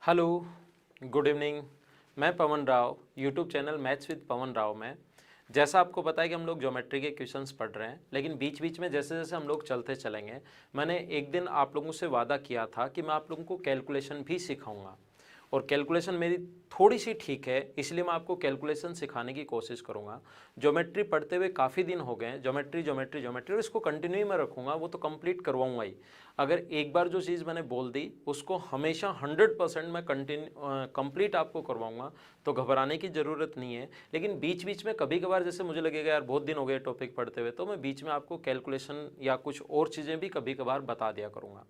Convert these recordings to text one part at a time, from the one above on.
Hello, good evening. मैं Pavan Rao, YouTube channel maths with Pavan Rao में। जैसा आपको पता है कि हम लोग ज्योमेट्री के क्वेश्चंस पढ़ रहे हैं, लेकिन बीच बीच में जैसे जैसे हम लोग चलते चलेंगे, मैंने एक दिन आप लोगों से वादा किया था कि मैं आप लोगों को कैलकुलेशन भी सिखाऊंगा। और कैलकुलेशन मेरी थोड़ी सी ठीक है, इसलिए मैं आपको कैलकुलेशन सिखाने की कोशिश करूंगा। ज्योमेट्री पढ़ते हुए काफ़ी दिन हो गए हैं, ज्योमेट्री ज्योमेट्री ज्योमेट्री, और इसको कंटिन्यू में रखूंगा, वो तो कंप्लीट करवाऊंगा ही। अगर एक बार जो चीज़ मैंने बोल दी उसको हमेशा 100% मैं कंप्लीट आपको करवाऊंगा, तो घबराने की ज़रूरत नहीं है। लेकिन बीच बीच में कभी कभार जैसे मुझे लगेगा यार बहुत दिन हो गए टॉपिक पढ़ते हुए, तो मैं बीच में आपको कैलकुलेशन या कुछ और चीज़ें भी कभी कभार बता दिया करूँगा।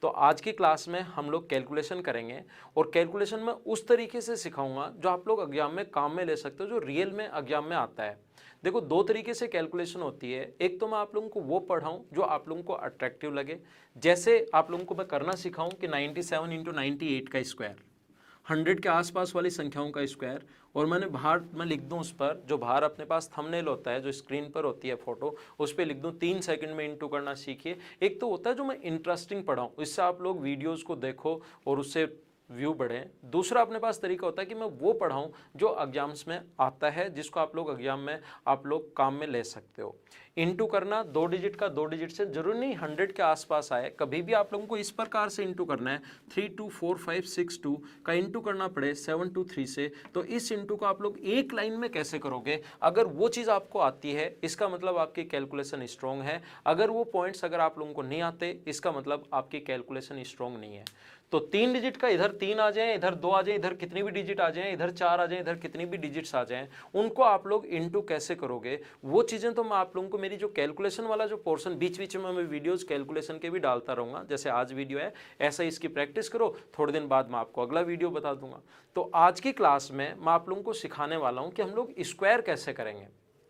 तो आज की क्लास में हम लोग कैलकुलेशन करेंगे, और कैलकुलेशन में उस तरीके से सिखाऊंगा जो आप लोग एग्जाम में काम में ले सकते हो, जो रियल में एग्जाम में आता है। देखो, दो तरीके से कैलकुलेशन होती है। एक तो मैं आप लोगों को वो पढ़ाऊं जो आप लोगों को अट्रैक्टिव लगे, जैसे आप लोगों को मैं करना सिखाऊं कि 97 इंटू 98 का स्क्वायर, 100 के आसपास वाली संख्याओं का स्क्वायर, और मैंने बाहर मैं लिख दूं, उस पर जो बाहर अपने पास थंबनेल होता है, जो स्क्रीन पर होती है फोटो, उस पर लिख दूं 3 सेकंड में इंटू करना सीखिए। एक तो होता है जो मैं इंटरेस्टिंग पढ़ाऊं, इससे आप लोग वीडियोस को देखो और उससे व्यू बढ़े। दूसरा अपने पास तरीका होता है कि मैं वो पढ़ाऊं जो एग्जाम्स में आता है, जिसको आप लोग एग्जाम में आप लोग काम में ले सकते हो। इंटू करना 2 डिजिट का, 2 डिजिट से जरूरी नहीं 100 के आसपास आए, कभी भी आप लोगों को इस प्रकार से इंटू करना है, 324562 का इंटू करना पड़े 723 से, तो इस इंटू को आप लोग एक लाइन में कैसे करोगे? अगर वो चीज़ आपको आती है, इसका मतलब आपकी कैलकुलेशन स्ट्रॉन्ग है। अगर वो पॉइंट्स अगर आप लोगों को नहीं आते, इसका मतलब आपकी कैलकुलेशन स्ट्रॉन्ग नहीं है। तो 3 डिजिट का इधर 3 आ जाए, इधर 2 आ जाए, इधर कितनी भी डिजिट आ जाए, इधर 4 आ जाए, इधर कितनी भी डिजिट्स आ जाएं, उनको आप लोग इंटू कैसे करोगे, वो चीज़ें तो मैं आप लोगों को मेरी जो कैलकुलेशन वाला जो पोर्शन बीच बीच में मैं वीडियोस कैलकुलेशन के भी डालता रहूँगा। जैसे आज वीडियो है, ऐसा ही इसकी प्रैक्टिस करो, थोड़े दिन बाद मैं आपको अगला वीडियो बता दूंगा। तो आज की क्लास में मैं आप लोगों को सिखाने वाला हूँ कि हम लोग स्क्वायर कैसे करेंगे।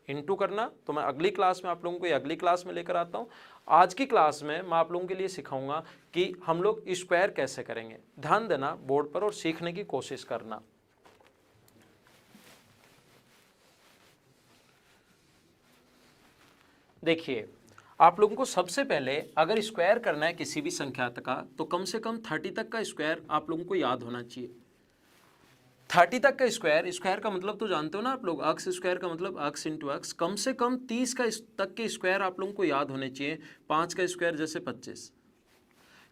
इंटू करना तो मैं अगली क्लास में आप लोगों को अगली क्लास में लेकर आता हूँ। आज की क्लास में मैं आप लोगों के लिए सिखाऊंगा कि हम लोग स्क्वायर कैसे करेंगे। ध्यान देना बोर्ड पर और सीखने की कोशिश करना। देखिए, आप लोगों को सबसे पहले अगर स्क्वायर करना है किसी भी संख्या तक का, तो कम से कम 30 तक का स्क्वायर आप लोगों को याद होना चाहिए। 30 तक का स्क्वायर, स्क्वायर का मतलब तो जानते हो ना आप लोग, अक्स स्क्वायर का मतलब अक्स इंटू अक्स। कम से कम 30 का तक के स्क्वायर आप लोगों को याद होने चाहिए। 5 का स्क्वायर जैसे 25।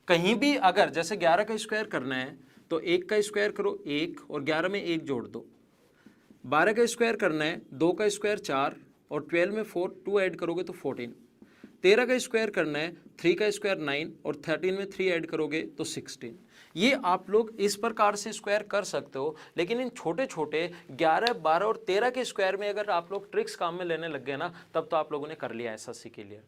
कहीं भी अगर जैसे 11 का स्क्वायर करना है तो 1 का स्क्वायर करो 1, और 11 में 1 जोड़ दो। 12 का स्क्वायर करना है, 2 का स्क्वायर 4, और 12 में 2 ऐड करोगे तो 14। 13 का स्क्वायर करना है, 3 का स्क्वायर 9, और 13 में 3 ऐड करोगे तो 16। ये आप लोग इस प्रकार से स्क्वायर कर सकते हो, लेकिन इन छोटे छोटे 11, 12 और 13 के स्क्वायर में अगर आप लोग ट्रिक्स काम में लेने लग गए ना, तब तो आप लोगों ने कर लिया एसएससी के लिए।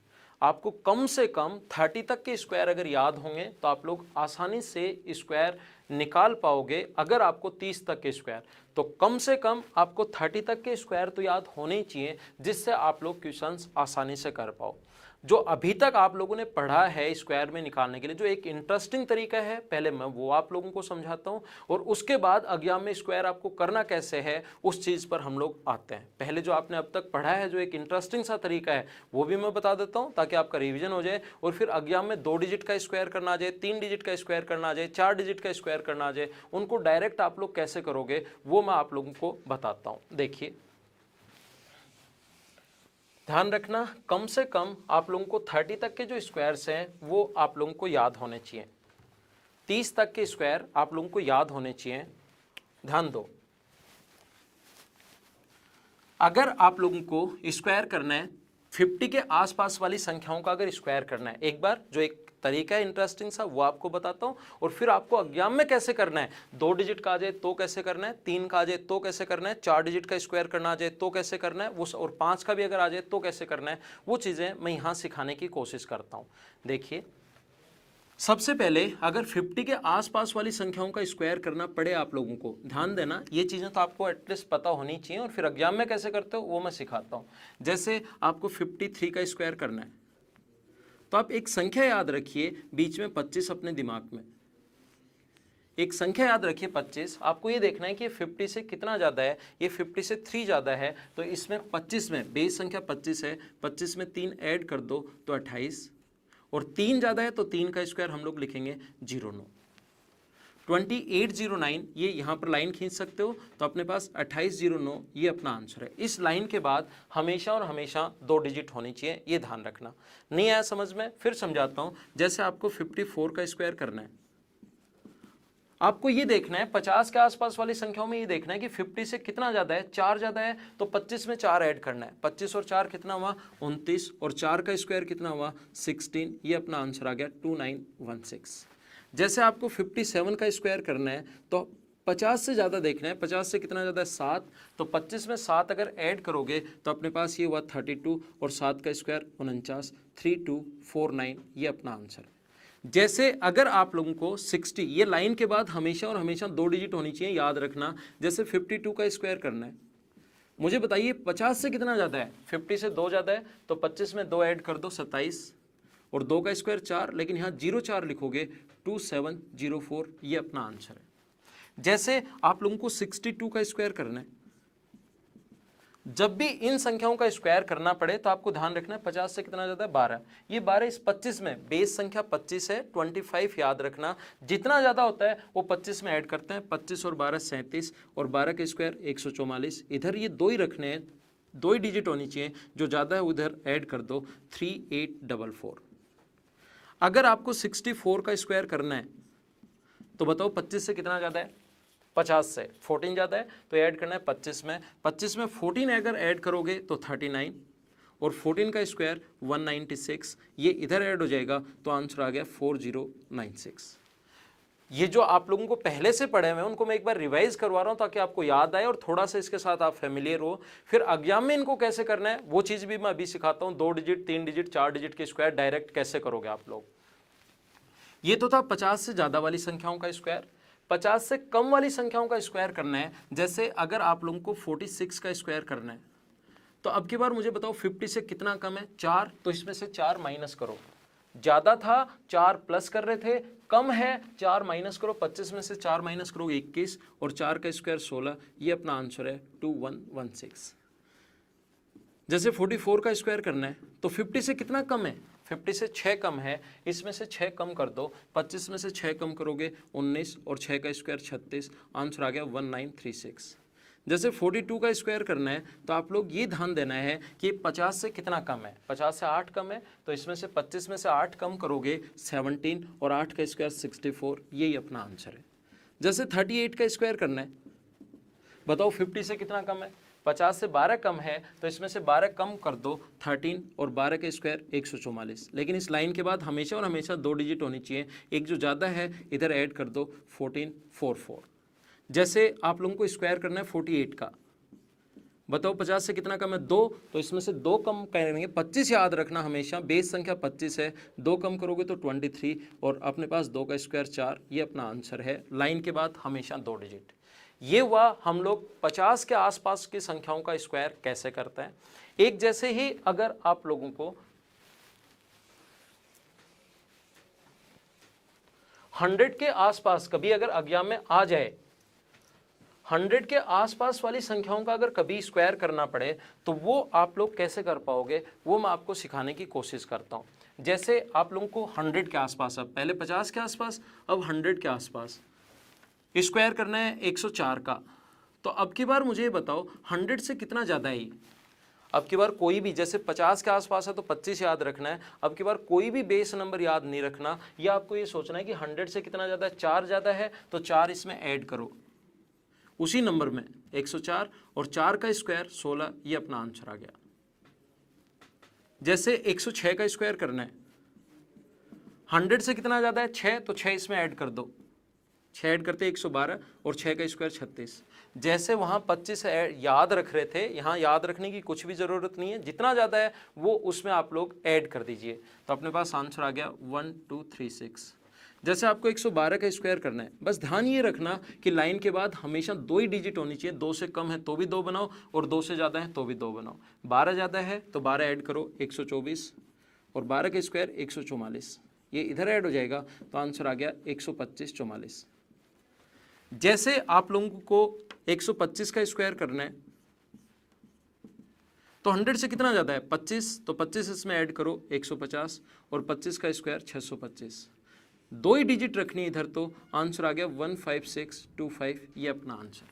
आपको कम से कम 30 तक के स्क्वायर अगर याद होंगे तो आप लोग आसानी से स्क्वायर निकाल पाओगे। अगर आपको 30 तक के स्क्वायर, तो कम से कम आपको 30 तक के स्क्वायर तो याद होने ही चाहिए, जिससे आप लोग क्वेश्चंस आसानी से कर पाओ। जो अभी तक आप लोगों ने पढ़ा है स्क्वायर में निकालने के लिए, जो एक इंटरेस्टिंग तरीका है, पहले मैं वो आप लोगों को समझाता हूं, और उसके बाद एग्जाम में स्क्वायर आपको करना कैसे है उस चीज़ पर हम लोग आते हैं। पहले जो आपने अब तक पढ़ा है, जो एक इंटरेस्टिंग सा तरीका है, वो भी मैं बता देता हूं, ताकि आपका रिविजन हो जाए, और फिर एग्जाम में 2 डिजिट का स्क्वायर करना आ जाए, 3 डिजिट का स्क्वायर करना आ जाए, 4 डिजिट का स्क्वायर करना आ जाए, उनको डायरेक्ट आप लोग कैसे करोगे वो मैं आप लोगों को बताता हूँ। देखिए, ध्यान रखना, कम से कम आप लोगों को 30 तक के जो स्क्वायर्स हैं वो आप लोगों को याद होने चाहिए। 30 तक के स्क्वायर आप लोगों को याद होने चाहिए। ध्यान दो, अगर आप लोगों को स्क्वायर करना है 50 के आसपास वाली संख्याओं का, अगर स्क्वायर करना है, एक बार जो एक तरीका है इंटरेस्टिंग सा वो आपको बताता हूं, और फिर आपको एग्जाम में कैसे करना है। 2 डिजिट का आ जाए तो कैसे करना है, 3 का आ जाए तो कैसे करना है, 4 डिजिट का स्क्वायर करना आ जाए तो कैसे करना है वो, और 5 का भी अगर आ जाए तो कैसे करना है, वो चीज़ें मैं यहाँ सिखाने की कोशिश करता हूँ। देखिए, सबसे पहले अगर 50 के आसपास वाली संख्याओं का स्क्वायर करना पड़े आप लोगों को, ध्यान देना, ये चीज़ें तो आपको एटलीस्ट पता होनी चाहिए, और फिर एग्जाम में कैसे करते हो वो मैं सिखाता हूँ। जैसे आपको 53 का स्क्वायर करना है, तो आप एक संख्या याद रखिए, बीच में 25 अपने दिमाग में एक संख्या याद रखिए 25। आपको ये देखना है कि ये 50 से कितना ज़्यादा है, ये 50 से 3 ज़्यादा है, तो इसमें 25 में बेस संख्या 25 है, 25 में 3 ऐड कर दो तो 28, और 3 ज़्यादा है तो 3 का स्क्वायर हम लोग लिखेंगे 09। 2809 ये यहाँ पर लाइन खींच सकते हो, तो अपने पास 2809 ये अपना आंसर है। इस लाइन के बाद हमेशा और हमेशा 2 डिजिट होनी चाहिए, ये ध्यान रखना। नहीं आया समझ में, फिर समझाता हूँ। जैसे आपको 54 का स्क्वायर करना है, आपको ये देखना है 50 के आसपास वाली संख्याओं में ये देखना है कि 50 से कितना ज़्यादा है, 4 ज़्यादा है, तो 25 में 4 ऐड करना है। 25 और 4 कितना हुआ, 29, और 4 का स्क्वायर कितना हुआ, 16। ये अपना आंसर आ गया 2916। जैसे आपको 57 का स्क्वायर करना है, तो 50 से ज़्यादा देखना है। 50 से कितना ज़्यादा है, 7, तो 25 में 7 अगर ऐड करोगे तो अपने पास ये हुआ 32, और 7 का स्क्वायर 49, 3249 ये अपना आंसर है। जैसे अगर आप लोगों को 60, ये लाइन के बाद हमेशा और हमेशा 2 डिजिट होनी चाहिए, याद रखना। जैसे 52 का स्क्वायर करना है, मुझे बताइए 50 से कितना ज़्यादा है, 50 से 2 ज़्यादा है, तो 25 में 2 ऐड कर दो, 27, और 2 का स्क्वायर 4, लेकिन यहाँ 04 लिखोगे, 2704 ये अपना आंसर है। जैसे आप लोगों को 62 का स्क्वायर करना है, जब भी इन संख्याओं का स्क्वायर करना पड़े तो आपको ध्यान रखना है 50 से कितना ज़्यादा है, 12। ये 12 इस 25 में, बेस संख्या 25 है, 25 याद रखना। जितना ज़्यादा होता है वो 25 में ऐड करते हैं। 25 और 12 37, और 12 के स्क्वायर 144। इधर ये 2 ही रखने हैं, 2 ही डिजिट होनी चाहिए, जो ज़्यादा है उधर ऐड कर दो, 3844। अगर आपको 64 का स्क्वायर करना है, तो बताओ 25 से कितना ज़्यादा है, 50 से 14 ज़्यादा है, तो ऐड करना है 25 में। 25 में 14 अगर ऐड करोगे तो 39, और 14 का स्क्वायर 196, ये इधर ऐड हो जाएगा, तो आंसर आ गया 4096। ये जो आप लोगों को पहले से पढ़े हुए हैं उनको मैं एक बार रिवाइज करवा रहा हूँ, ताकि आपको याद आए और थोड़ा सा इसके साथ आप फेमिलियर हो। फिर एग्जाम में इनको कैसे करना है वो चीज़ भी मैं अभी सिखाता हूँ। 2 डिजिट, 3 डिजिट, 4 डिजिट के स्क्वायर डायरेक्ट कैसे करोगे आप लोग। ये तो था 50 से ज़्यादा वाली संख्याओं का स्क्वायर। 50 से कम वाली संख्याओं का स्क्वायर करना है, जैसे अगर आप लोगों को 46 का स्क्वायर करना है, तो अब की बार मुझे बताओ 50 से कितना कम है, 4, तो इसमें से 4 माइनस करो। ज़्यादा था 4 प्लस कर रहे थे, कम है 4 माइनस करो। 25 में से 4 माइनस करो 21, और 4 का स्क्वायर 16, ये अपना आंसर है 2116। जैसे 44 का स्क्वायर करना है, तो 50 से कितना कम है, 50 से 6 कम है, इसमें से 6 कम कर दो। 25 में से 6 कम करोगे 19, और 6 का स्क्वायर 36, आंसर आ गया 1936। जैसे 42 का स्क्वायर करना है, तो आप लोग ये ध्यान देना है कि 50 से कितना कम है, 50 से 8 कम है, तो इसमें से 25 में से 8 कम करोगे 17, और 8 का स्क्वायर 64, यही अपना आंसर है। जैसे 38 का स्क्वायर करना है, बताओ 50 से कितना कम है, 50 से 12 कम है, तो इसमें से 12 कम कर दो 13, और 12 के स्क्वायर 144। लेकिन इस लाइन के बाद हमेशा और हमेशा 2 डिजिट होनी चाहिए, एक जो ज़्यादा है इधर ऐड कर दो 1444। जैसे आप लोगों को स्क्वायर करना है 48 का, बताओ 50 से कितना कम है, 2, तो इसमें से 2 कम करेंगे। 25 याद रखना हमेशा, बेस संख्या 25 है, 2 कम करोगे तो 23, और अपने पास 2 का स्क्वायर 4, ये अपना आंसर है। लाइन के बाद हमेशा 2 डिजिट। ये हुआ हम लोग 50 के आसपास की संख्याओं का स्क्वायर कैसे करते हैं। एक जैसे ही अगर आप लोगों को 100 के आसपास कभी अगर एग्जाम में आ जाए, 100 के आसपास वाली संख्याओं का अगर कभी स्क्वायर करना पड़े, तो वो आप लोग कैसे कर पाओगे, वो मैं आपको सिखाने की कोशिश करता हूँ। जैसे आप लोगों को 100 के आसपास, अब पहले 50 के आसपास, अब 100 के आसपास स्क्वायर करना है 104 का, तो अब की बार मुझे ये बताओ 100 से कितना ज़्यादा है। अब की बार कोई भी, जैसे 50 के आसपास है तो 25 याद रखना है। अब की बार कोई भी बेस नंबर याद नहीं रखना, या आपको ये सोचना है कि 100 से कितना ज़्यादा है, 4 ज़्यादा है, तो 4 इसमें ऐड करो उसी नंबर में 104, और 4 का स्क्वायर 16, ये अपना आंसर आ गया। जैसे 106 का स्क्वायर करना है, 100 से कितना ज़्यादा है, 6, तो 6 इसमें ऐड कर दो, 6 ऐड करते 112, और 6 का स्क्वायर 36। जैसे वहाँ 25 याद रख रहे थे, यहाँ याद रखने की कुछ भी ज़रूरत नहीं है, जितना ज़्यादा है वो उसमें आप लोग ऐड कर दीजिए, तो अपने पास आंसर आ गया 1236। जैसे आपको 112 का स्क्वायर करना है, बस ध्यान ये रखना कि लाइन के बाद हमेशा 2 ही डिजिट होनी चाहिए। 2 से कम है तो भी 2 बनाओ, और 2 से ज़्यादा है तो भी 2 बनाओ। 12 ज़्यादा है तो 12 ऐड करो 124, और 12 का स्क्वायर 144, ये इधर ऐड हो जाएगा, तो आंसर आ गया 12544। जैसे आप लोगों को 125 का स्क्वायर करना है, तो 100 से कितना ज़्यादा है, 25, तो 25 इसमें ऐड करो 150, और 25 का स्क्वायर 625। दो ही डिजिट रखनी है इधर, तो आंसर आ गया 15625, ये अपना आंसर।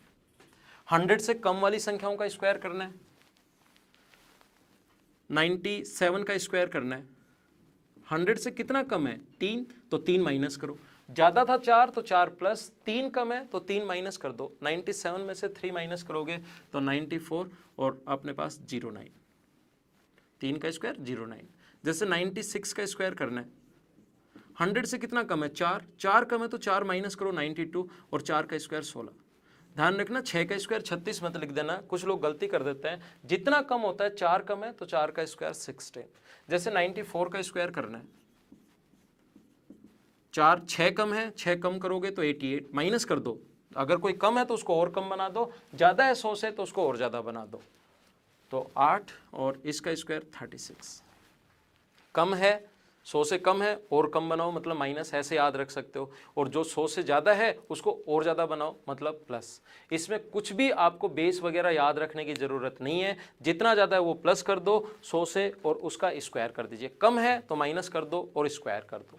100 से कम वाली संख्याओं का स्क्वायर करना है, 97 का स्क्वायर करना है। 100 से कितना कम है? 3, तो 3 माइनस करो। ज़्यादा था 4, तो 4 प्लस, 3 कम है तो 3 माइनस कर दो। 97 में से 3 माइनस करोगे तो 94, और अपने पास 09, 3 का स्क्वायर 09। जैसे 96 का स्क्वायर करना है, 100 से कितना कम है? 4, 4 कम है तो 4 माइनस करो, 92, और 4 का स्क्वायर 16। ध्यान रखना 6 का स्क्वायर 36 मत लिख देना, कुछ लोग गलती कर देते हैं। जितना कम होता है, 4 कम है तो 4 का स्क्वायर 16। जैसे 94 का स्क्वायर करना है, 4, 6 कम है, 6 कम करोगे तो 88, माइनस कर दो। अगर कोई कम है तो उसको और कम बना दो, ज़्यादा है 100 से तो उसको और ज़्यादा बना दो। तो 8, और इसका स्क्वायर 36। कम है, 100 से कम है, और कम बनाओ मतलब माइनस, ऐसे याद रख सकते हो। और जो 100 से ज़्यादा है उसको और ज़्यादा बनाओ मतलब प्लस। इसमें कुछ भी आपको बेस वगैरह याद रखने की ज़रूरत नहीं है। जितना ज़्यादा है वो प्लस कर दो 100 से, और उसका स्क्वायर कर दीजिए। कम है तो माइनस कर दो और स्क्वायर कर दो।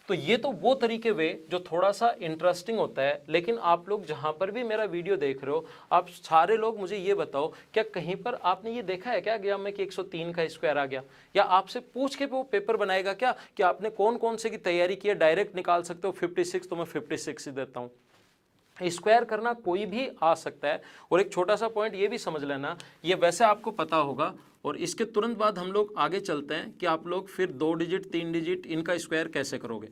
तो ये तो वो तरीके वे जो थोड़ा सा इंटरेस्टिंग होता है। लेकिन आप लोग जहाँ पर भी मेरा वीडियो देख रहे हो, आप सारे लोग मुझे ये बताओ, क्या कहीं पर आपने ये देखा है क्या एग्जाम में कि 103 का स्क्वायर आ गया? या आपसे पूछ के वो पेपर बनाएगा क्या कि आपने कौन कौन से की तैयारी की है? डायरेक्ट निकाल सकते हो 56, तो मैं 56 ही देता हूँ। स्क्वायर करना कोई भी आ सकता है। और एक छोटा सा पॉइंट ये भी समझ लेना, ये वैसे आपको पता होगा, और इसके तुरंत बाद हम लोग आगे चलते हैं कि आप लोग फिर 2 डिजिट 3 डिजिट इनका स्क्वायर कैसे करोगे।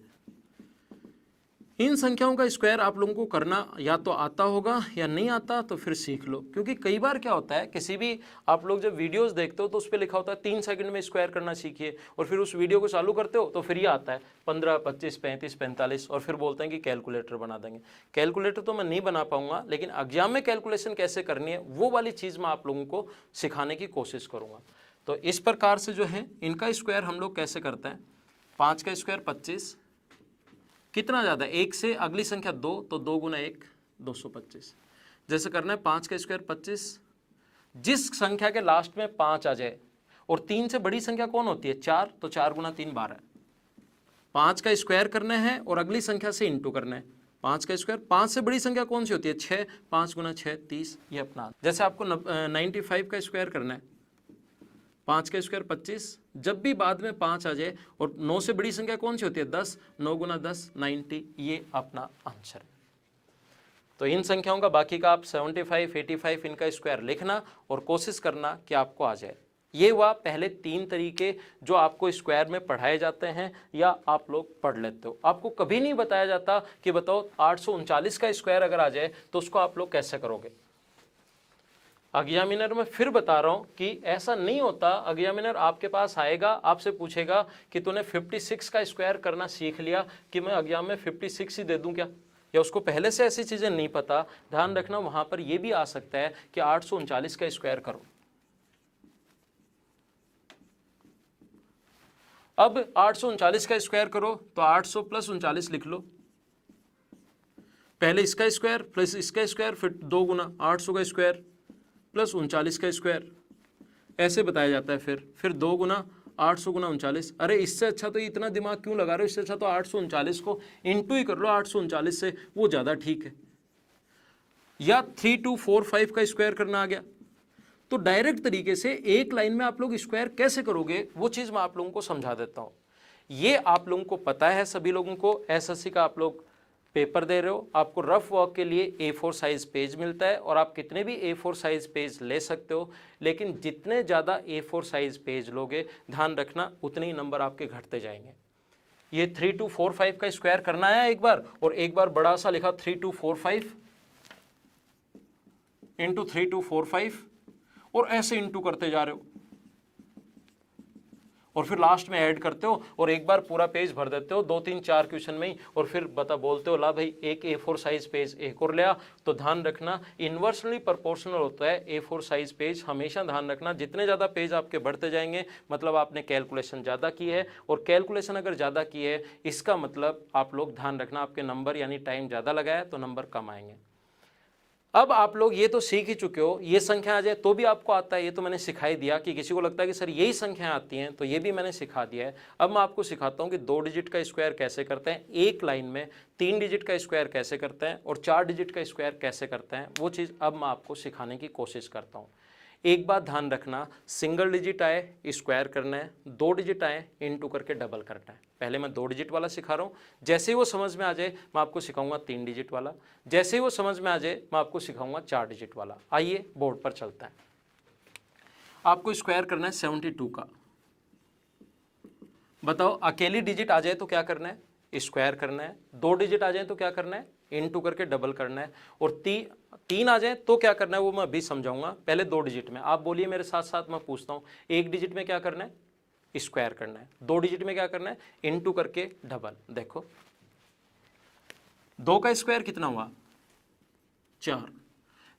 इन संख्याओं का स्क्वायर आप लोगों को करना या तो आता होगा या नहीं आता तो फिर सीख लो। क्योंकि कई बार क्या होता है, किसी भी आप लोग जब वीडियोस देखते हो तो उस पर लिखा होता है 3 सेकंड में स्क्वायर करना सीखिए, और फिर उस वीडियो को चालू करते हो तो फिर ये आता है 15, 25, 35, 45, और फिर बोलते हैं कि कैलकुलेटर बना देंगे। कैलकुलेटर तो मैं नहीं बना पाऊंगा, लेकिन एग्जाम में कैलकुलेशन कैसे करनी है वो वाली चीज़ मैं आप लोगों को सिखाने की कोशिश करूँगा। तो इस प्रकार से जो है इनका स्क्वायर हम लोग कैसे करते हैं। 5 का स्क्वायर 25, कितना ज़्यादा, 1 से अगली संख्या 2, तो 2 गुना 1 225। जैसे करना है 5 का स्क्वायर 25, जिस संख्या के लास्ट में 5 आ जाए, और 3 से बड़ी संख्या कौन होती है? 4, तो 4 गुना 3 12। 5 का स्क्वायर करना है और अगली संख्या से इंटू करना है। 5 का स्क्वायर, 5 से बड़ी संख्या कौन सी होती है? 6, 5 गुना 6 30, ये अपना। जैसे आपको 95 का स्क्वायर करना है, 5 का स्क्वायर 25, जब भी बाद में 5 आ जाए, और 9 से बड़ी संख्या कौन सी होती है? 10, 9 गुना 10 90, ये अपना आंसर है। तो इन संख्याओं का बाकी का आप 75, 85 इनका स्क्वायर लिखना और कोशिश करना कि आपको आ जाए। ये हुआ पहले 3 तरीके जो आपको स्क्वायर में पढ़ाए जाते हैं या आप लोग पढ़ लेते हो। आपको कभी नहीं बताया जाता कि बताओ 839 का स्क्वायर अगर आ जाए तो उसको आप लोग कैसे करोगे। एग्जामिनर में फिर बता रहा हूँ कि ऐसा नहीं होता। एग्जामिनर आपके पास आएगा, आपसे पूछेगा कि तूने 56 का स्क्वायर करना सीख लिया, कि मैं एग्जाम में 56 ही दे दूँ क्या? या उसको पहले से ऐसी चीज़ें नहीं पता। ध्यान रखना वहाँ पर यह भी आ सकता है कि 839 का स्क्वायर करो। अब 839 का स्क्वायर करो तो 800 प्लस 39 लिख लो। पहले इसका स्क्वायर प्लस इसका स्क्वायर, फिर 2 गुना 800 का स्क्वायर प्लस 39 का स्क्वायर, ऐसे बताया जाता है। फिर 2 गुना 800 गुना 39। अरे इससे अच्छा तो इतना दिमाग क्यों लगा रहे हो? इससे अच्छा तो 839 को इंटू ही कर लो 839 से, वो ज़्यादा ठीक है। या 3245 का स्क्वायर करना आ गया, तो डायरेक्ट तरीके से एक लाइन में आप लोग स्क्वायर कैसे करोगे वो चीज़ मैं आप लोगों को समझा देता हूँ। ये आप लोगों को पता है, सभी लोगों को एसएससी का आप लोग पेपर दे रहे हो, आपको रफ वर्क के लिए A4 साइज पेज मिलता है, और आप कितने भी A4 साइज पेज ले सकते हो। लेकिन जितने ज़्यादा A4 साइज पेज लोगे, ध्यान रखना उतने ही नंबर आपके घटते जाएंगे। ये 3245 का स्क्वायर करना है एक बार, और एक बार बड़ा सा लिखा 3245 इंटू 3245, और ऐसे इंटू करते जा रहे हो, और फिर लास्ट में ऐड करते हो, और एक बार पूरा पेज भर देते हो 2, 3, 4 क्वेश्चन में ही, और फिर बोलते हो ला भाई एक A4 साइज पेज एक और लिया। तो ध्यान रखना इन्वर्सली प्रोपोर्शनल होता है A4 साइज पेज। हमेशा ध्यान रखना जितने ज़्यादा पेज आपके बढ़ते जाएंगे मतलब आपने कैलकुलेशन ज़्यादा की है, और कैलकुलेशन अगर ज़्यादा की है इसका मतलब आप लोग ध्यान रखना आपके नंबर यानी टाइम ज़्यादा लगाया तो नंबर कम आएंगे। अब आप लोग ये तो सीख ही चुके हो, ये संख्या आ जाए तो भी आपको आता है, ये तो मैंने सिखाई दिया। कि किसी को लगता है कि सर यही संख्याएं आती हैं, तो ये भी मैंने सिखा दिया है। अब मैं आपको सिखाता हूँ कि 2 डिजिट का स्क्वायर कैसे करते हैं, एक लाइन में 3 डिजिट का स्क्वायर कैसे करते हैं और 4 डिजिट का स्क्वायर कैसे करते हैं, वो चीज़ अब मैं आपको सिखाने की कोशिश करता हूँ। एक बात ध्यान रखना, सिंगल डिजिट आए स्क्वायर करना है, 2 डिजिट आए इनटू करके डबल करना है। पहले मैं 2 डिजिट वाला सिखा रहा हूँ, जैसे ही वो समझ में आ जाए मैं आपको सिखाऊंगा 3 डिजिट वाला, जैसे ही वो समझ में आ जाए मैं आपको सिखाऊंगा 4 डिजिट वाला। आइए बोर्ड पर चलता है। आपको स्क्वायर करना है 72 का। बताओ अकेली डिजिट आ जाए तो क्या करना है, स्क्वायर करना है। 2 डिजिट आ जाए तो क्या करना है, इनटू करके डबल करना है। और 3 आ जाए तो क्या करना है वो मैं अभी समझाऊंगा। पहले 2 डिजिट में आप बोलिए मेरे साथ साथ, मैं पूछता हूँ। 1 डिजिट में क्या करना है, स्क्वायर करना है। 2 डिजिट में क्या करना है, इनटू करके डबल। देखो 2 का स्क्वायर कितना हुआ, 4।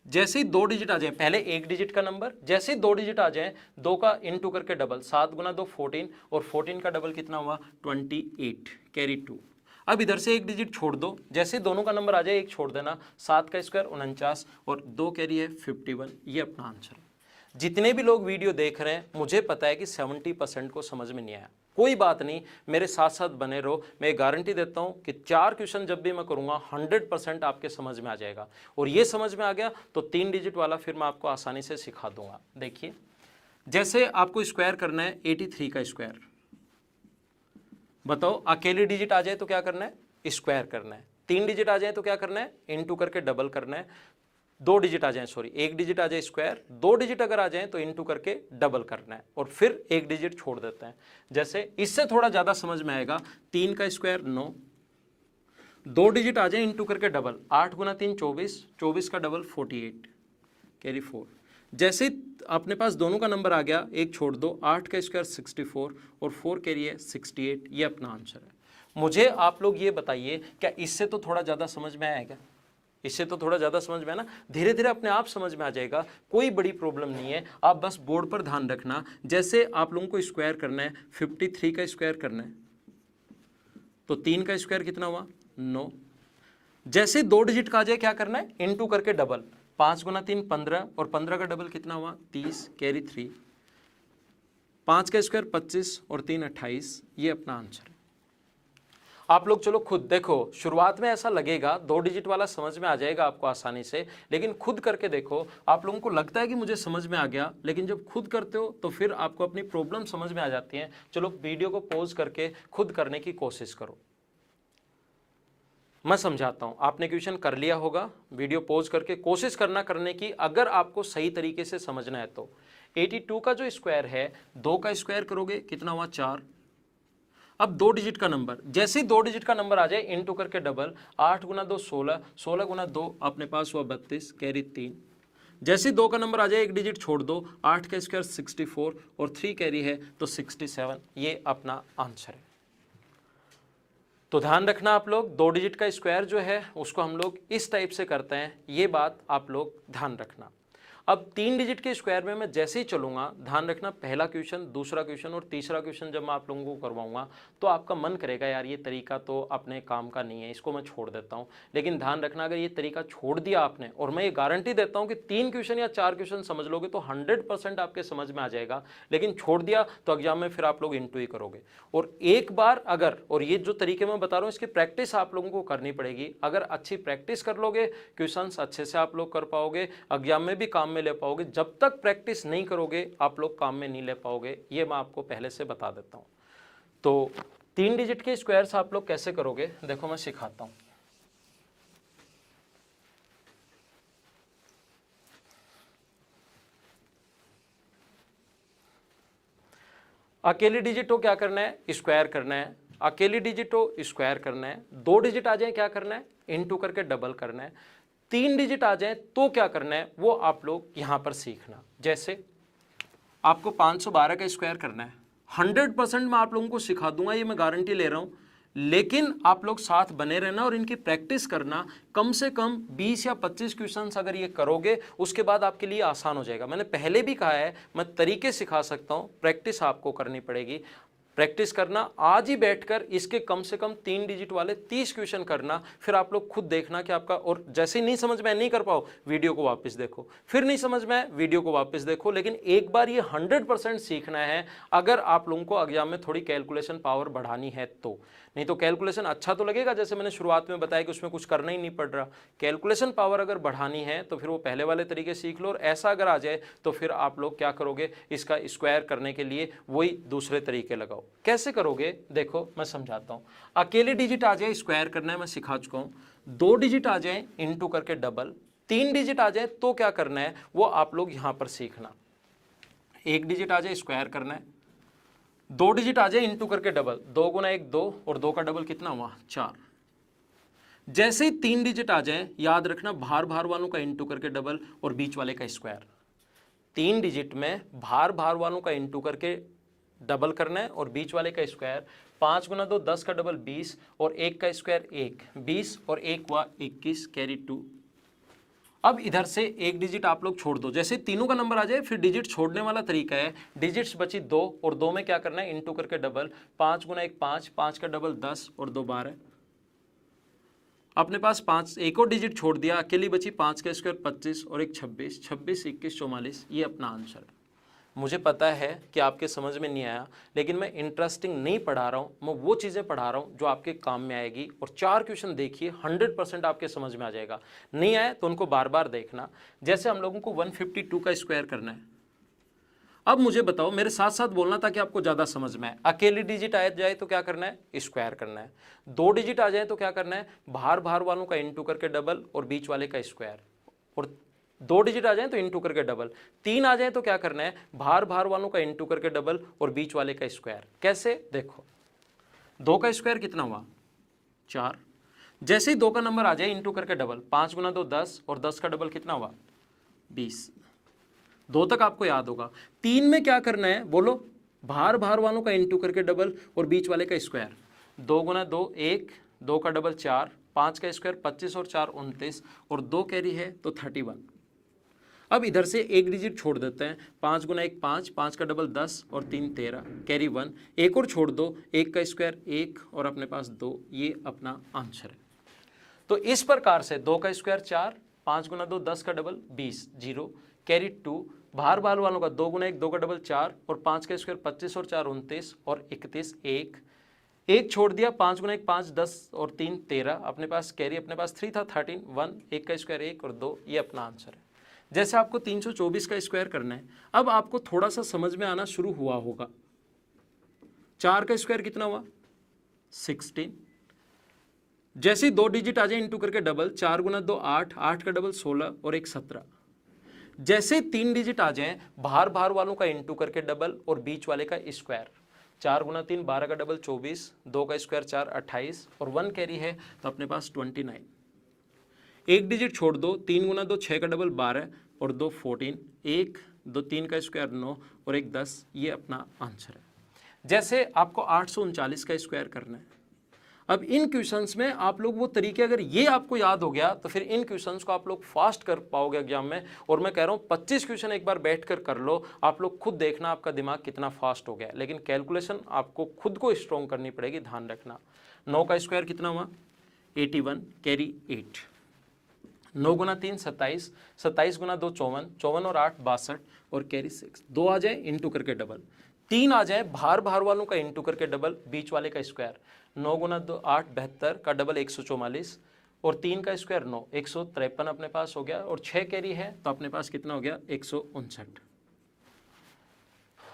जैसे ही 2 डिजिट आ जाए, पहले 1 डिजिट का नंबर, जैसे ही 2 डिजिट आ जाए 2 का इनटू करके डबल, 7 गुना 2 14, और 14 का डबल कितना हुआ 28, कैरी 2। अब इधर से 1 डिजिट छोड़ दो, जैसे दोनों का नंबर आ जाए 1 छोड़ देना। 7 का स्क्वायर 49 और 2 कैरी है 51। ये अपना आंसर है। जितने भी लोग वीडियो देख रहे हैं, मुझे पता है कि 70% को समझ में नहीं आया। कोई बात नहीं, मेरे साथ साथ बने रहो। मैं गारंटी देता हूं कि 4 क्वेश्चन जब भी मैं करूंगा 100% आपके समझ में आ जाएगा। और ये समझ में आ गया तो 3 डिजिट वाला फिर मैं आपको आसानी से सिखा दूंगा। देखिए, जैसे आपको स्क्वायर करना है 83 का स्क्वायर। बताओ अकेली डिजिट आ जाए तो क्या करना है, स्क्वायर करना है। 3 डिजिट आ जाए तो क्या करना है, इनटू करके डबल करना है। 2 डिजिट आ जाए, सॉरी 1 डिजिट आ जाए स्क्वायर, 2 डिजिट अगर आ जाए तो इनटू करके डबल करना है और फिर 1 डिजिट छोड़ देते हैं। जैसे इससे थोड़ा ज़्यादा समझ में आएगा, 3 का स्क्वायर 9, 2 डिजिट आ जाए इनटू करके डबल, 8 गुना 3 24, 24 का डबल 48, कैरी 4। जैसे अपने पास दोनों का नंबर आ गया, एक छोड़ दो, 8 का स्क्वायर 64 और 4 कैरी है 68। ये अपना आंसर है। मुझे आप लोग ये बताइए, क्या इससे तो थोड़ा ज़्यादा समझ में आएगा, इससे तो थोड़ा ज़्यादा समझ में है ना। धीरे धीरे अपने आप समझ में आ जाएगा, कोई बड़ी प्रॉब्लम नहीं है। आप बस बोर्ड पर ध्यान रखना। जैसे आप लोगों को स्क्वायर करना है, 53 का स्क्वायर करना है तो 3 का स्क्वायर कितना हुआ 9। जैसे 2 डिजिट का आ जाए क्या करना है, इनटू करके डबल, 5 गुना 3 15 और 15 का डबल कितना हुआ 30, कैरी 3। 5 का स्क्वायर 25 और 3 28। ये अपना आंसर है। आप लोग चलो खुद देखो, शुरुआत में ऐसा लगेगा 2 डिजिट वाला समझ में आ जाएगा आपको आसानी से, लेकिन खुद करके देखो। आप लोगों को लगता है कि मुझे समझ में आ गया, लेकिन जब खुद करते हो तो फिर आपको अपनी प्रॉब्लम समझ में आ जाती है। चलो वीडियो को पॉज करके खुद करने की कोशिश करो, मैं समझाता हूं। आपने क्वेश्चन कर लिया होगा, वीडियो पॉज करके कोशिश करना करने की, अगर आपको सही तरीके से समझना है तो। 82 का जो स्क्वायर है, 2 का स्क्वायर करोगे कितना हुआ 4। अब 2 डिजिट का नंबर, जैसे ही 2 डिजिट का नंबर आ जाए इनटू करके डबल, 8 गुना 2 16, 16 गुना 2 अपने पास हुआ 32, कैरी 3। जैसे ही 2 का नंबर आ जाए एक डिजिट छोड़ दो, 8 का स्क्वायर 64 और 3 कैरी है तो 67। ये अपना आंसर है। तो ध्यान रखना आप लोग, 2 डिजिट का स्क्वायर जो है उसको हम लोग इस टाइप से करते हैं, ये बात आप लोग ध्यान रखना। अब 3 डिजिट के स्क्वायर में मैं जैसे ही चलूंगा, ध्यान रखना, पहला क्वेश्चन, दूसरा क्वेश्चन और तीसरा क्वेश्चन जब मैं आप लोगों को करवाऊंगा तो आपका मन करेगा यार ये तरीका तो अपने काम का नहीं है, इसको मैं छोड़ देता हूं। लेकिन ध्यान रखना, अगर ये तरीका छोड़ दिया आपने, और मैं ये गारंटी देता हूं कि 3 क्वेश्चन या 4 क्वेश्चन समझ लोगे तो 100% आपके समझ में आ जाएगा। लेकिन छोड़ दिया तो एग्जाम में फिर आप लोग इंटू ही करोगे। और एक बार अगर, और ये जो तरीके मैं बता रहा हूँ इसकी प्रैक्टिस आप लोगों को करनी पड़ेगी। अगर अच्छी प्रैक्टिस कर लोगे, क्वेश्चन अच्छे से आप लोग कर पाओगे, एग्जाम में भी काम में ले पाओगे। जब तक प्रैक्टिस नहीं करोगे आप लोग काम में नहीं ले पाओगे, ये मैं आपको पहले से बता देता हूं। तो 3 डिजिट के स्क्वायर्स आप लोग कैसे करोगे, देखो मैं सिखाता हूं। अकेली डिजिट हो क्या करना है, स्क्वायर करना है। अकेली डिजिट हो स्क्वायर करना है। 2 डिजिट आ जाए क्या करना है, इनटू करके डबल करना है। 3 डिजिट आ जाए तो क्या करना है वो आप लोग यहां पर सीखना। जैसे आपको 512 का स्क्वायर करना है, 100% मैं आप लोगों को सिखा दूंगा, ये मैं गारंटी ले रहा हूं। लेकिन आप लोग साथ बने रहना और इनकी प्रैक्टिस करना। कम से कम 20 या 25 क्वेश्चंस अगर ये करोगे उसके बाद आपके लिए आसान हो जाएगा। मैंने पहले भी कहा है, मैं तरीके सिखा सकता हूं, प्रैक्टिस आपको करनी पड़ेगी। प्रैक्टिस करना, आज ही बैठकर इसके कम से कम 3 डिजिट वाले 30 क्वेश्चन करना, फिर आप लोग खुद देखना कि आपका, और जैसे नहीं समझ में नहीं कर पाओ वीडियो को वापस देखो, फिर नहीं समझ में वीडियो को वापस देखो, लेकिन एक बार ये 100% सीखना है अगर आप लोगों को एग्जाम में थोड़ी कैलकुलेशन पावर बढ़ानी है तो। नहीं तो कैलकुलेशन अच्छा तो लगेगा, जैसे मैंने शुरुआत में बताया कि उसमें कुछ करना ही नहीं पड़ रहा। कैलकुलेशन पावर अगर बढ़ानी है तो फिर वो पहले वाले तरीके सीख लो, और ऐसा अगर आ जाए तो फिर आप लोग क्या करोगे, इसका स्क्वायर करने के लिए वही दूसरे तरीके लगाओ। कैसे करोगे देखो मैं समझाता हूँ। अकेले डिजिट आ जाए स्क्वायर करना है, मैं सिखा चुका हूँ। 2 डिजिट आ जाए इंटू करके डबल, 3 डिजिट आ जाए तो क्या करना है वो आप लोग यहां पर सीखना। 1 डिजिट आ जाए स्क्वायर करना है, 2 डिजिट आ जाए इंटू करके डबल, 2 गुना 1 2, और 2 का डबल कितना हुआ 4। जैसे ही 3 डिजिट आ जाए याद रखना भार भार वालों का इंटू करके डबल और बीच वाले का स्क्वायर। 3 डिजिट में भार भार वालों का इंटू करके डबल करना है और बीच वाले का स्क्वायर। 5 गुना 2 10 का डबल 20, और 1 का स्क्वायर 1, 20 और 1 हुआ 21, कैरी 2। अब इधर से 1 डिजिट आप लोग छोड़ दो, जैसे तीनों का नंबर आ जाए फिर डिजिट छोड़ने वाला तरीका है। डिजिट्स बची 2, और 2 में क्या करना है इंटू करके डबल। 5 गुना 1 5, 5 का डबल 10 और 2 12। अपने पास 5, एक और डिजिट छोड़ दिया, अकेली बची 5 का स्क्वायर 25 और 1 26, 26 21 44। ये अपना आंसर है। मुझे पता है कि आपके समझ में नहीं आया, लेकिन मैं इंटरेस्टिंग नहीं पढ़ा रहा हूँ, मैं वो चीज़ें पढ़ा रहा हूँ जो आपके काम में आएगी। और 4 क्वेश्चन देखिए 100% आपके समझ में आ जाएगा। नहीं आए तो उनको बार बार देखना। जैसे हम लोगों को 152 का स्क्वायर करना है। अब मुझे बताओ, मेरे साथ साथ बोलना ताकि आपको ज़्यादा समझ में आए। अकेली डिजिट आ जाए तो क्या करना है स्क्वायर करना है। 2 डिजिट आ जाए तो क्या करना है भार भार वालों का इंटू करके डबल और बीच वाले का स्क्वायर। और 2 डिजिट आ जाए तो इंटू करके डबल। 3 आ जाए तो क्या करना है भार भार वालों का इंटू करके डबल और बीच वाले का स्क्वायर। कैसे देखो, 2 का स्क्वायर कितना हुआ 4। जैसे ही 2 का नंबर आ जाए इंटू करके डबल, 5 गुना 2 10, और 10 का डबल कितना हुआ 20। 2 तक आपको याद होगा। 3 में क्या करना है बोलो, भार भार वालों का इंटू करके डबल और बीच वाले का स्क्वायर। 2 गुना 2 1, 2 का डबल 4, 5 का स्क्वायर 25 और 4 29, और 2 कैरी है तो 31। अब इधर से 1 डिजिट छोड़ देते हैं। 5 गुना 1 5, 5 का डबल 10 और 3 13, कैरी 1। एक और छोड़ दो, 1 का स्क्वायर 1 और अपने पास 2। ये अपना आंसर है। तो इस प्रकार से 2 का स्क्वायर 4, 5 गुना 2 10 का डबल 20 0, कैरी 2। भार भार वालों का 2 गुना 1 2 का डबल 4, और 5 का स्क्वायर 25 और 4 29 और 31 1। एक छोड़ दिया, 5 गुना 1 5 10 और 3 13। अपने पास कैरी अपने पास 3 था 13 1, 1 का स्क्वायर 1 और 2। ये अपना आंसर है। जैसे आपको 324 का स्क्वायर करना है, अब आपको थोड़ा सा समझ में आना शुरू हुआ होगा। 4 का स्क्वायर कितना हुआ 16। जैसे 2 डिजिट आ जाए इंटू करके डबल, 4 गुना 2 8, 8 का डबल 16 और 1 17। जैसे 3 डिजिट आ जाए भार भार वालों का इंटू करके डबल और बीच वाले का स्क्वायर। 4 गुना 3 12 का डबल 24, 2 का स्क्वायर 4 28, और 1 कैरी है तो अपने पास 29। 1 डिजिट छोड़ दो, 3 गुना 2 6 का डबल 12 और 2 14, 1 2 3 का स्क्वायर 9 और 1 10। ये अपना आंसर है। जैसे आपको 839 का स्क्वायर करना है। अब इन क्वेश्चंस में आप लोग वो तरीके, अगर ये आपको याद हो गया तो फिर इन क्वेश्चंस को आप लोग फास्ट कर पाओगे एग्जाम में। और मैं कह रहा हूँ 25 क्वेश्चन एक बार बैठ कर कर लो, आप लोग खुद देखना आपका दिमाग कितना फास्ट हो गया। लेकिन कैलकुलेशन आपको खुद को स्ट्रॉन्ग करनी पड़ेगी, ध्यान रखना। 9 का स्क्वायर कितना हुआ 81, कैरी 8। 9 गुना 3 27, 27 गुना 2 54, 54 और 8 62 और कैरी 6। 2 आ जाए इंटू करके डबल, 3 आ जाए भार भार वालों का इंटू करके डबल बीच वाले का स्क्वायर। 9 गुना 2 8 72 का डबल 144 और 3 का स्क्वायर 9 153 अपने पास हो गया। और 6 कैरी है तो अपने पास कितना हो गया 159।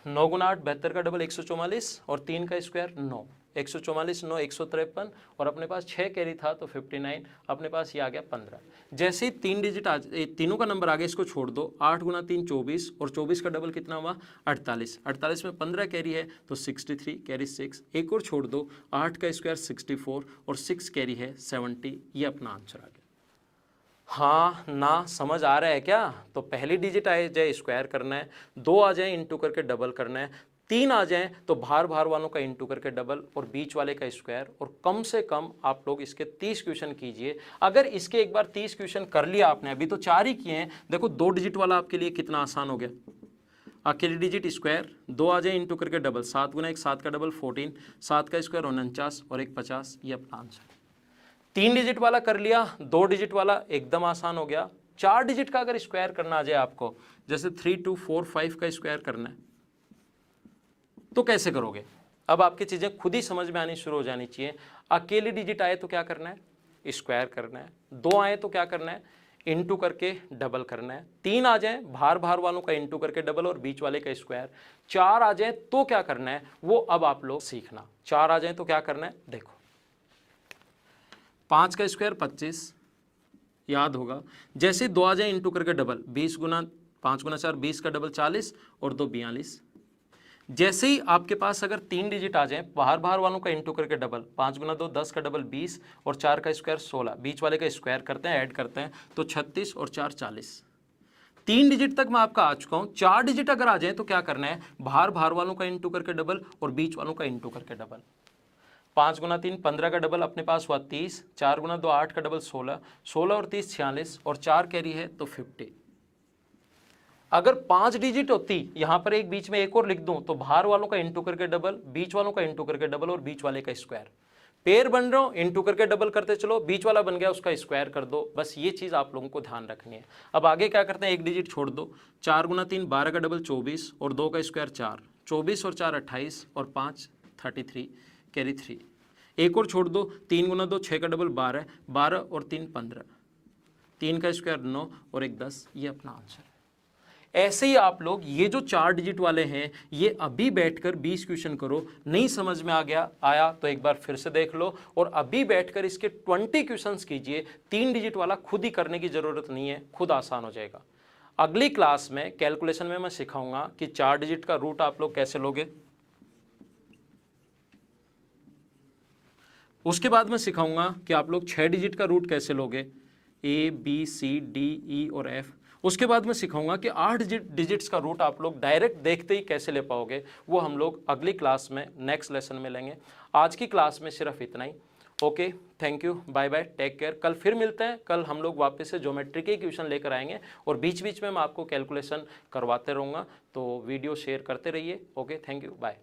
9 गुना 8 72 का डबल 144 और 3 का स्क्वायर 9 144 9 153 और अपने पास 6 कैरी था तो 59। अपने पास ये आ गया 15। जैसे ही 3 डिजिट तीनों का नंबर आ गया, इसको छोड़ दो। 8 गुना 3 24 और 24 का डबल कितना हुआ 48। 48 में 15 कैरी है तो 63, कैरी 6। एक और छोड़ दो, 8 का स्क्वायर 64 और 6 कैरी है 70। ये अपना आंसर आ गया। हाँ ना समझ आ रहा है क्या? तो पहली डिजिट आ जाए स्क्वायर करना है, 2 आ जाए इंटू करके डबल करना है, 3 आ जाए तो भार भार वालों का इंटू करके डबल और बीच वाले का स्क्वायर। और कम से कम आप लोग इसके 30 क्वेश्चन कीजिए। अगर इसके एक बार 30 क्वेश्चन कर लिया आपने, अभी तो 4 ही किए हैं, देखो 2 डिजिट वाला आपके लिए कितना आसान हो गया। अकेले डिजिट स्क्वायर, 2 आ जाए इंटू करके डबल, 7 गुना 1 7 का डबल 14, 7 का स्क्वायर 49 और 1 50, ये अपना आंसर। 3 डिजिट वाला कर लिया, 2 डिजिट वाला एकदम आसान हो गया। 4 डिजिट का अगर स्क्वायर करना आ जाए आपको, जैसे 3 2 4 5 का स्क्वायर करना है, तो कैसे करोगे? अब आपकी चीजें खुद ही समझ में आनी शुरू हो जानी चाहिए। अकेले डिजिट आए तो क्या करना है? स्क्वायर करना है। 2 आए तो क्या करना है? इंटू करके डबल करना है। 3 आ जाए बाहर बाहर वालों का इंटू करके डबल और बीच वाले का स्क्वायर। 4 आ जाए तो क्या करना है वो अब आप लोग सीखना। 4 आ जाए तो क्या करना है, देखो 5 का स्क्वायर 25, याद होगा। जैसे 2 आ जाए इंटू करके डबल, 20 गुना 5 गुना 4 20 का डबल 40 और 2 42। जैसे ही आपके पास अगर 3 डिजिट आ जाए बाहर बाहर वालों का इंटू करके डबल, 5 गुना 2 10 का डबल 20 और 4 का स्क्वायर 16, बीच वाले का स्क्वायर करते हैं ऐड करते हैं तो 36 और 4 40। 3 डिजिट तक मैं आपका आ चुका हूँ। 4 डिजिट अगर आ जाए तो क्या करना है, बाहर बाहर वालों का इंटू करके डबल और बीच वालों का इंटू करके डबल। 5 गुना 3 15 का डबल अपने पास हुआ 30, 4 गुना 2 8 का डबल 16, 16 और 30 46 और 4 कैरी है तो 50। अगर 5 डिजिट होती, यहां पर एक बीच में एक और लिख दूं तो बाहर वालों का इंटू करके डबल, बीच वालों का इंटू करके डबल और बीच वाले का स्क्वायर। पेयर बन रहा हूं, इंटू करके डबल करते चलो, बीच वाला बन गया उसका स्क्वायर कर दो। बस ये चीज आप लोगों को ध्यान रखनी है। अब आगे क्या करते हैं, एक डिजिट छोड़ दो। 4 गुना 3 12 का डबल 24 और 2 का स्क्वायर 4, 24 और 4 28 और 5 33 कैरी 3। एक और छोड़ दो, 3 गुना 2 6 का डबल 12, 12 और 3 15, 3 का स्क्वायर 9 और 1 10, ये अपना आंसर है। ऐसे ही आप लोग ये जो 4 डिजिट वाले हैं ये अभी बैठकर 20 क्वेश्चन करो। नहीं समझ में आया तो एक बार फिर से देख लो और अभी बैठकर इसके 20 क्वेश्चंस कीजिए। 3 डिजिट वाला खुद ही करने की जरूरत नहीं है, खुद आसान हो जाएगा। अगली क्लास में कैलकुलेशन में मैं सिखाऊंगा कि 4 डिजिट का रूट आप लोग कैसे लोगे। उसके बाद मैं सिखाऊंगा कि आप लोग 6 डिजिट का रूट कैसे लोगे, ABCDE और F। उसके बाद मैं सिखाऊंगा कि 8 डिजिट्स का रूट आप लोग डायरेक्ट देखते ही कैसे ले पाओगे। वो हम लोग अगली क्लास में नेक्स्ट लेसन में लेंगे। आज की क्लास में सिर्फ इतना ही। Okay, thank you, bye bye, take care. कल फिर मिलते हैं। कल हम लोग वापस से ज्योमेट्री के क्वेश्चन लेकर आएंगे और बीच बीच में मैं आपको कैलकुलेशन करवाते रहूँगा। तो वीडियो शेयर करते रहिए। Okay, thank you, bye.